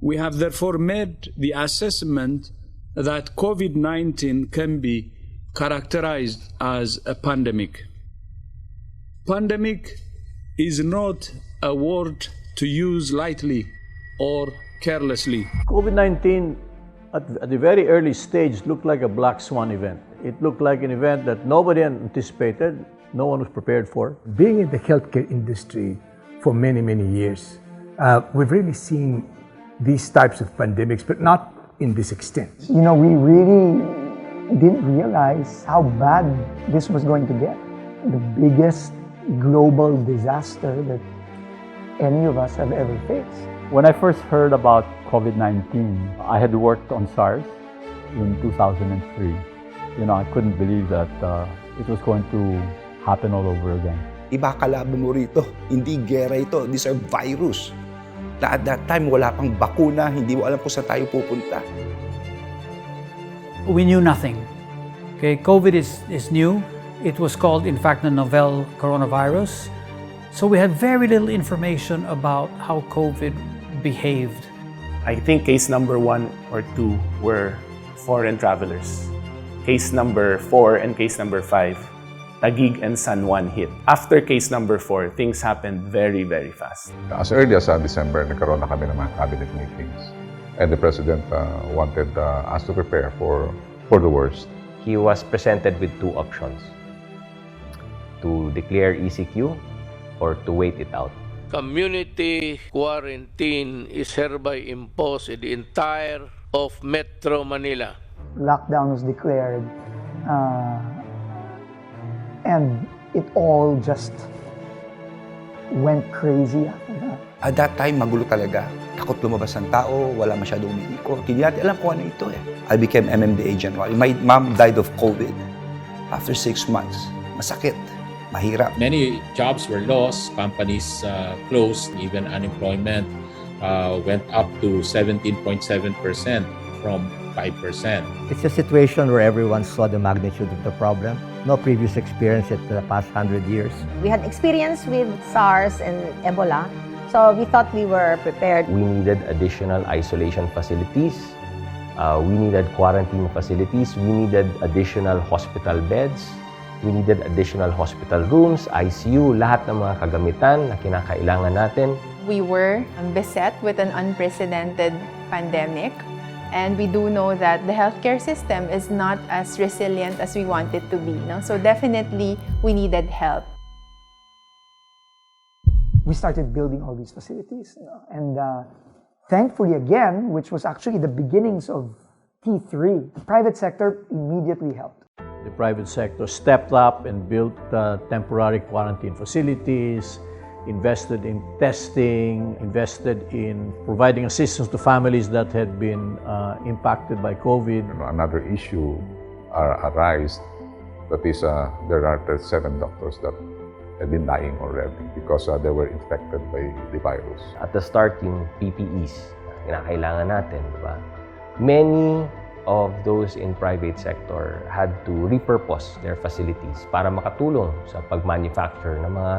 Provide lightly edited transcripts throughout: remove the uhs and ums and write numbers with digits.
We have therefore made the assessment that COVID-19 can be characterized as a pandemic. Pandemic is not a word to use lightly or carelessly. COVID-19 at the very early stage looked like a black swan event. It looked like an event that nobody anticipated, no one was prepared for. Being in the healthcare industry for many, many years, we've really seen these types of pandemics, but not in this extent. You know, we really didn't realize how bad this was going to get. The biggest global disaster that any of us have ever faced. When I first heard about COVID-19, I had worked on SARS in 2003. You know, I couldn't believe that it was going to happen all over again. Iba kalaban mo rito, hindi gera ito, these are virus. Na at that time, wala pang bakuna, hindi mo alam kung saan tayo pupunta. We knew nothing. Okay, COVID is new. It was called, in fact, the novel coronavirus. So we had very little information about how COVID behaved. I think case number 1 or 2 were foreign travelers. Case number 4 and case number 5, Taguig and San Juan hit. After case number 4, things happened very, very fast. As early as December, nagkaroon na kami ng mga cabinet meetings. And the President wanted us to prepare for the worst. He was presented with 2 options: to declare ECQ or to wait it out. Community quarantine is hereby imposed in the entire of Metro Manila. Lockdown was declared, and it all just went crazy after that. At that time, magulo talaga. Takot lumabas ng tao, wala masyadong umiikot. Hindi natin alam kung ano ito eh. I became MMDA January. My mom died of COVID after 6 months. Masakit. Mahirap. Many jobs were lost, companies closed, even unemployment went up to 17.7% from 5%. It's a situation where everyone saw the magnitude of the problem. No previous experience in the past 100 years. We had experience with SARS and Ebola, so we thought we were prepared. We needed additional isolation facilities. We needed quarantine facilities. We needed additional hospital beds. We needed additional hospital rooms, ICU, lahat ng mga kagamitan na kinakailangan natin. We were beset with an unprecedented pandemic, and we do know that the healthcare system is not as resilient as we want it to be. No? So definitely, we needed help. We started building all these facilities, and thankfully again, which was actually the beginnings of T3, the private sector immediately helped. The private sector stepped up and built temporary quarantine facilities, invested in testing, invested in providing assistance to families that had been impacted by COVID. Another issue arose, that is, there are 37 doctors that have been dying already because they were infected by the virus. At the start, yung PPEs na kinakailangan natin, di ba? Many of those in private sector had to repurpose their facilities para makatulong sa pag-manufacture ng mga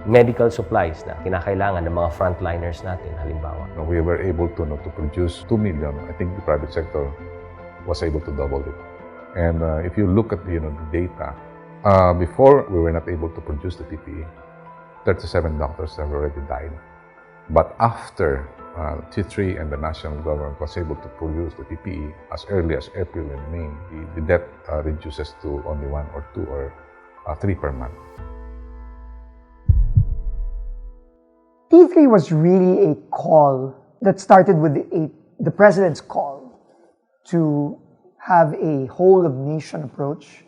medical supplies na kinakailangan ng mga frontliners natin, halimbawa. We were able to produce 2 million. I think the private sector was able to double it. And if you look at the data, before we were not able to produce the PPE, 37 doctors have already died. But after T3 and the national government was able to produce the PPE as early as April and May, the death reduces to only 1 or 2 or 3 per month. T3 was really a call that started with the president's call to have a whole-of-nation approach,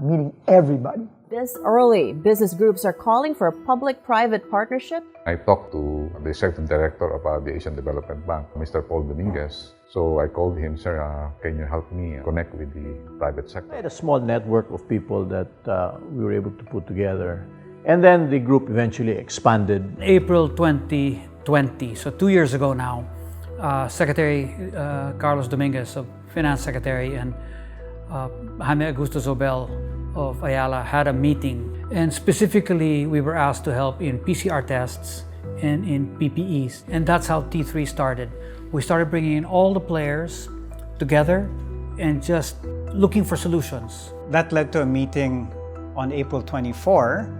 meaning everybody. This early, business groups are calling for a public-private partnership. I talked to the Executive Director of the Asian Development Bank, Mr. Paul Dominguez. So I called him, sir, can you help me connect with the private sector? I had a small network of people that we were able to put together. And then the group eventually expanded. April 2020, so 2 years ago now, Secretary Carlos Dominguez, Finance Secretary, and Jaime Augusto Zobel of Ayala had a meeting, and specifically we were asked to help in PCR tests and in PPEs, and that's how T3 started. we started bringing in all the players together and just looking for solutions. That led to a meeting on April 24,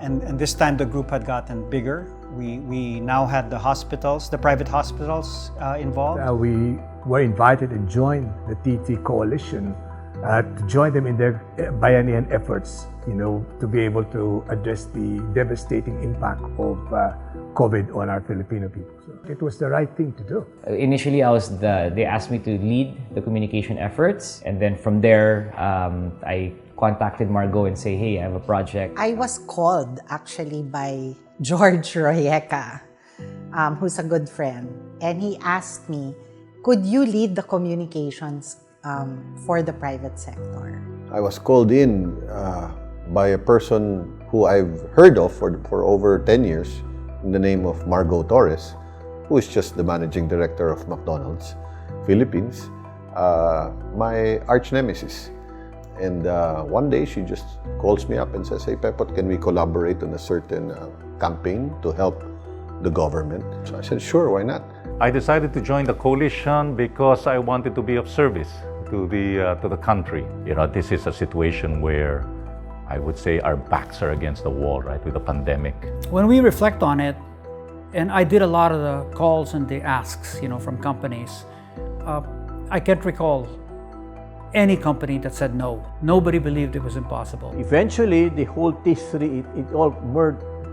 and this time the group had gotten bigger. We now had the hospitals, the private hospitals involved. We were invited and joined the T3 coalition to join them in their bayanihan efforts, to be able to address the devastating impact of COVID on our Filipino people. So it was the right thing to do. Initially, they asked me to lead the communication efforts, and then from there, I contacted Margot and say, hey, I have a project. I was called actually by George Royeca, who's a good friend, and he asked me, could you lead the communications for the private sector? I was called in by a person who I've heard of for over 10 years in the name of Margot Torres, who is just the managing director of McDonald's Philippines, my arch nemesis. And one day she just calls me up and says, hey Pepot, can we collaborate on a certain campaign to help the government? So I said, sure, why not? I decided to join the coalition because I wanted to be of service to the country. This is a situation where I would say our backs are against the wall, right, with the pandemic. When we reflect on it, and I did a lot of the calls and the asks, from companies, I can't recall any company that said no. Nobody believed it was impossible. Eventually, the whole T3, it all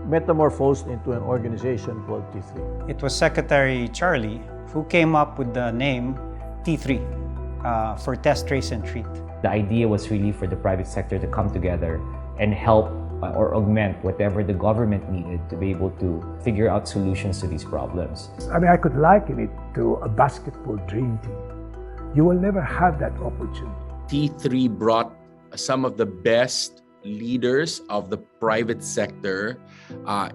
metamorphosed into an organization called T3. It was Secretary Charlie who came up with the name T3 for Test, Trace, and Treat. The idea was really for the private sector to come together and help or augment whatever the government needed to be able to figure out solutions to these problems. I could liken it to a basketball dream team. You will never have that opportunity. T3 brought some of the best leaders of the private sector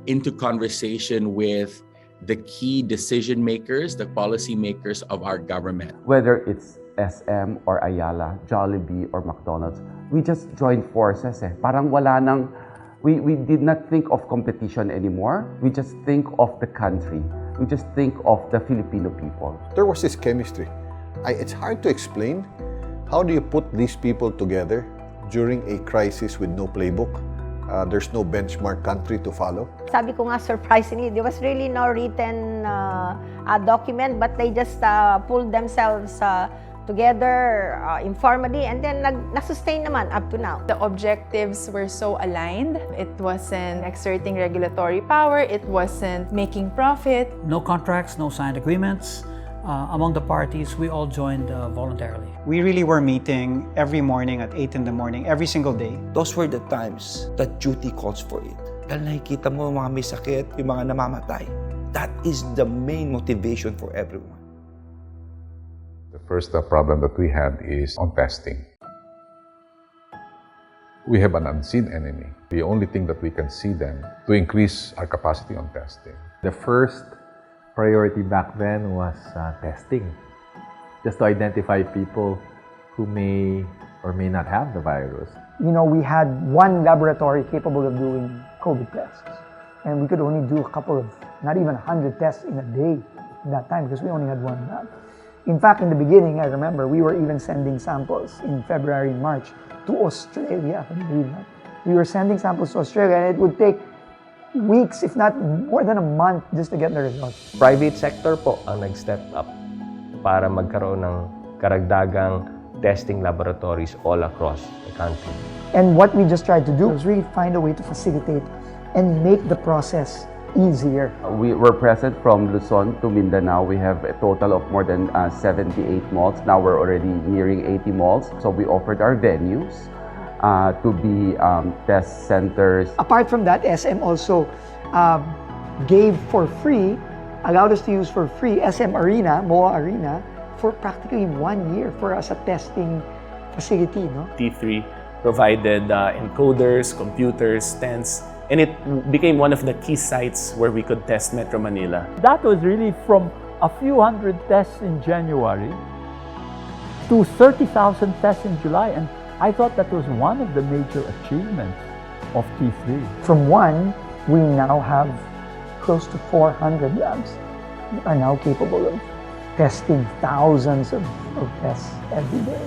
into conversation with the key decision makers, the policy makers of our government. Whether it's SM or Ayala, Jollibee or McDonald's, we just joined forces. Parang wala nang, we did not think of competition anymore. We just think of the country. We just think of the Filipino people. There was this chemistry. It's hard to explain. How do you put these people together during a crisis with no playbook? There's no benchmark country to follow. Sabi ko nga, surprisingly, there was really no written document, but they just pulled themselves together informally, and then nag-sustain naman up to now. The objectives were so aligned. It wasn't exerting regulatory power. It wasn't making profit. No contracts, no signed agreements. Among the parties, we all joined voluntarily. We really were meeting every morning at 8 in the morning, every single day. Those were the times that duty calls for it. Dahil nakikita mo mga may sakit, yung mga namamatay. That is the main motivation for everyone. The first problem that we had is on testing. We have an unseen enemy. We only think that we can see them to increase our capacity on testing. The first priority back then was testing, just to identify people who may or may not have the virus. We had one laboratory capable of doing COVID tests, and we could only do a couple of, not even 100 tests in a day at that time because we only had one lab. In fact, in the beginning, I remember, we were even sending samples in February and March to Australia. Can you believe that? We were sending samples to Australia, and it would take weeks, if not more than a month, just to get the results. Private sector po ang nag-step up para magkaroon ng karagdagang testing laboratories all across the country. And what we just tried to do was really find a way to facilitate and make the process easier. We were present from Luzon to Mindanao. We have a total of more than 78 malls. Now we're already nearing 80 malls. So we offered our venues to be test centers. Apart from that, SM also gave for free, allowed us to use for free SM Arena, MOA Arena, for practically 1 year for us a testing facility. T3 provided encoders, computers, tents, and it became one of the key sites where we could test Metro Manila. That was really from a few hundred tests in January to 30,000 tests in July, and I thought that was one of the major achievements of T3. From one, we now have close to 400 labs that are now capable of testing thousands of tests every day.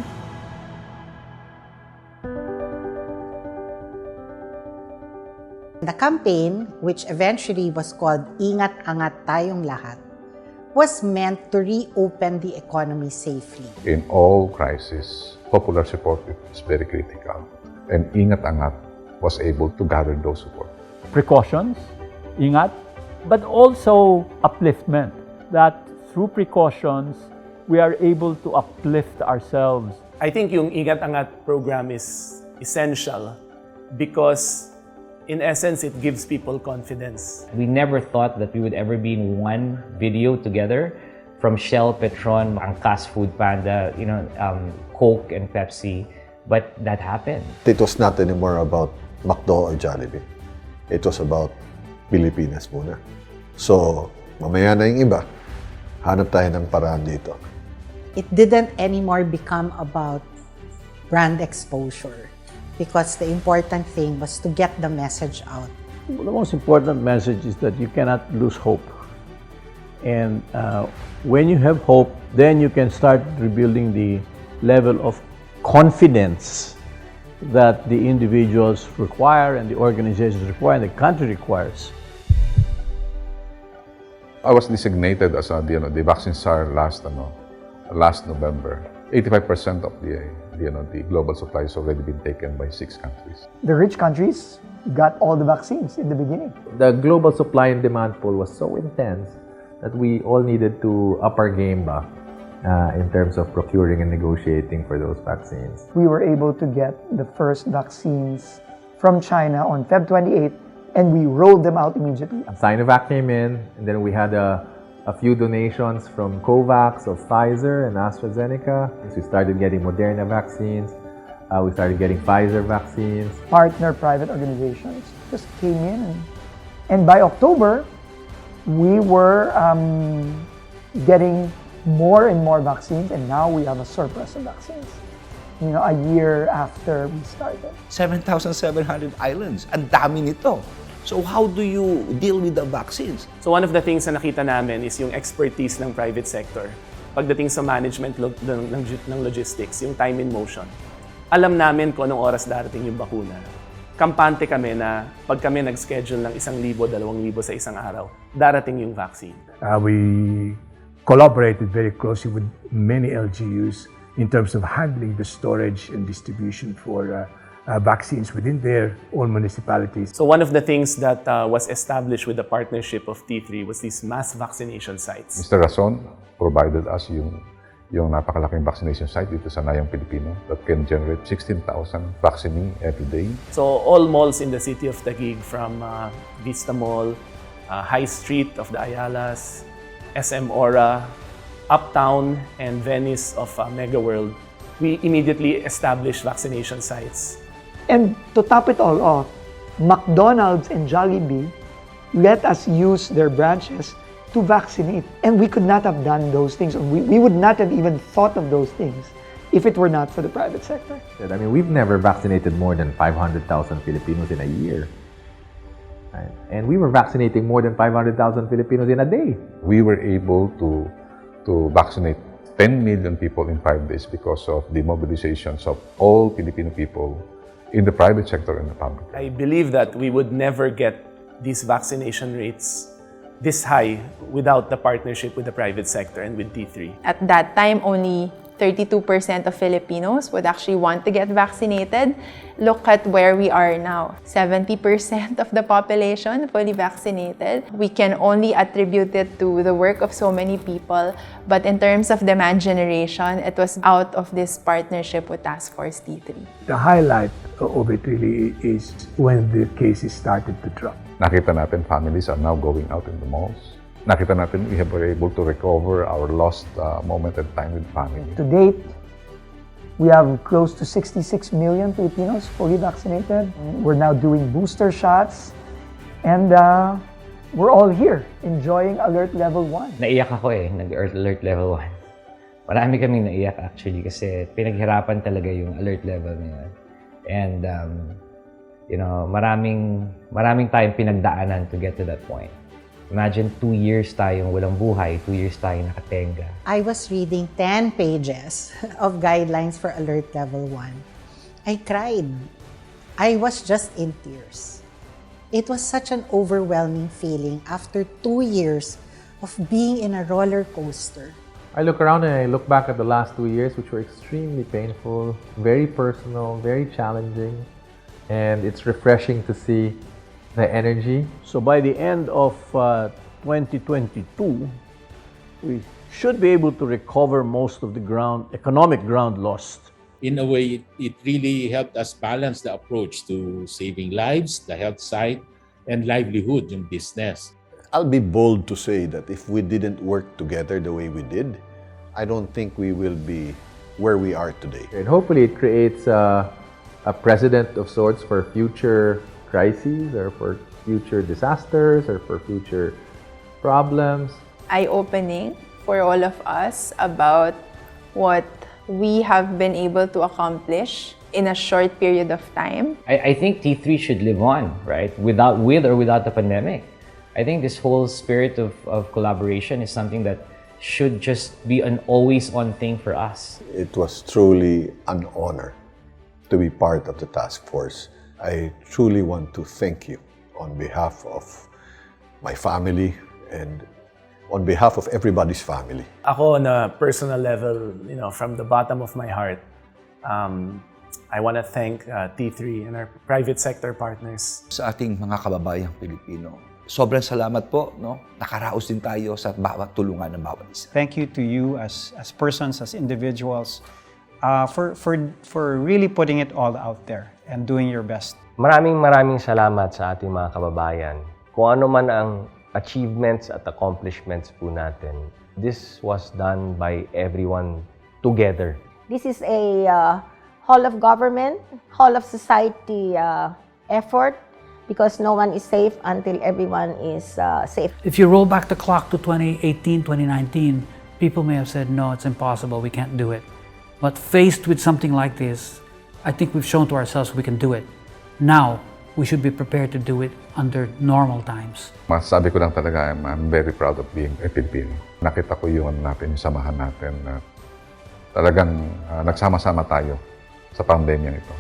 The campaign, which eventually was called Ingat Angat Tayong Lahat, was meant to reopen the economy safely. In all crises, popular support is very critical. And Ingat Angat was able to gather those support. Precautions, ingat, but also upliftment. That through precautions, we are able to uplift ourselves. I think yung Ingat Angat program is essential because in essence, it gives people confidence. We never thought that we would ever be in one video together, from Shell, Petron, Angkas, Food Panda, Coke and Pepsi, but that happened. It was not anymore about McDo or Jollibee. It was about Pilipinas muna. So, mamaya na yung iba, hanap tayo ng paraan dito. It didn't anymore become about brand exposure, because the important thing was to get the message out. The most important message is that you cannot lose hope. And when you have hope, then you can start rebuilding the level of confidence that the individuals require and the organizations require and the country requires. I was designated as the vaccine czar last November. 85% of the global supply has already been taken by 6 countries. The rich countries got all the vaccines in the beginning. The global supply and demand pool was so intense that we all needed to up our game in terms of procuring and negotiating for those vaccines. We were able to get the first vaccines from China on Feb 28, and we rolled them out immediately. Sinovac came in, and then we had a few donations from COVAX of Pfizer and AstraZeneca. So we started getting Moderna vaccines. We started getting Pfizer vaccines. Partner private organizations just came in. And by October, we were getting more and more vaccines, and now we have a surplus of vaccines. A year after we started. 7,700 islands. Ang dami nito. So how do you deal with the vaccines? So one of the things na nakita namin is yung expertise ng private sector. Pagdating sa management ng logistics, yung time in motion. Alam namin kung anong oras darating yung bakuna. Kampante kami na pag kami nag-schedule ng 1,000, 2,000 sa isang araw, darating yung vaccine. We collaborated very closely with many LGUs in terms of handling the storage and distribution for vaccines within their own municipalities. So one of the things that was established with the partnership of T3 was these mass vaccination sites. Mr. Rason provided us yung napakalaking vaccination site dito sa Nayang Filipino that can generate 16,000 vaccinating every day. So all malls in the city of Taguig, from Vista Mall, High Street of the Ayalas, SM Aura, Uptown, and Venice of Mega World, we immediately established vaccination sites. And to top it all off, McDonald's and Jollibee let us use their branches to vaccinate. And we could not have done those things, or we would not have even thought of those things if it were not for the private sector. I mean, we've never vaccinated more than 500,000 Filipinos in a year. Right? And we were vaccinating more than 500,000 Filipinos in a day. We were able to vaccinate 10 million people in 5 days because of the mobilizations of all Filipino people in the private sector and the public. I believe that we would never get these vaccination rates this high without the partnership with the private sector and with T3. At that time, only 32% of Filipinos would actually want to get vaccinated. Look at where we are now. 70% of the population fully vaccinated. We can only attribute it to the work of so many people. But in terms of demand generation, it was out of this partnership with Task Force T3. The highlight of it really is when the cases started to drop. Nakita natin families are now going out in the malls. Nakita natin we were able to recover our lost moment and time with family. To date, we have close to 66 million Filipinos fully vaccinated. We're now doing booster shots, and we're all here enjoying Alert Level 1. Naiyak ako nag-Alert Level 1. Marami kaming naiyak actually kasi pinaghirapan talaga yung Alert Level na yun. And maraming tayong pinagdaanan to get to that point. Imagine 2 years tayong walang buhay, 2 years tayong nakatenga. I was reading 10 pages of guidelines for Alert Level 1. I cried. I was just in tears. It was such an overwhelming feeling after 2 years of being in a roller coaster. I look around and I look back at the last 2 years, which were extremely painful, very personal, very challenging, and it's refreshing to see the energy. So by the end of 2022, we should be able to recover most of the economic ground lost. In a way, it really helped us balance the approach to saving lives, the health side, and livelihood in business. I'll be bold to say that if we didn't work together the way we did, I don't think we will be where we are today. And hopefully it creates a precedent of sorts for future crises or for future disasters or for future problems. Eye-opening for all of us about what we have been able to accomplish in a short period of time. I think T3 should live on, right? With or without the pandemic. I think this whole spirit of collaboration is something that should just be an always-on thing for us. It was truly an honor to be part of the task force. I truly want to thank you on behalf of my family and on behalf of everybody's family. Ako on a personal level, from the bottom of my heart, I want to thank T3 and our private sector partners. Sa ating mga kababayang Pilipino, sobrang salamat po. Nakaraos din tayo sa bawat tulungan ng bawat isa. Thank you to you as persons, as individuals, for really putting it all out there and doing your best. Maraming salamat sa ating mga kababayan. Kung ano man ang achievements at accomplishments po natin, this was done by everyone together. This is a whole of government, whole of society effort, because no one is safe until everyone is safe. If you roll back the clock to 2018, 2019, people may have said, no, it's impossible, we can't do it. But faced with something like this, I think we've shown to ourselves we can do it. Now, we should be prepared to do it under normal times. Masasabi ko lang talaga, I'm very proud of being a Filipino. Nakita ko yung natin, yung samahan natin na talagang nagsama-sama tayo sa pandemya ito.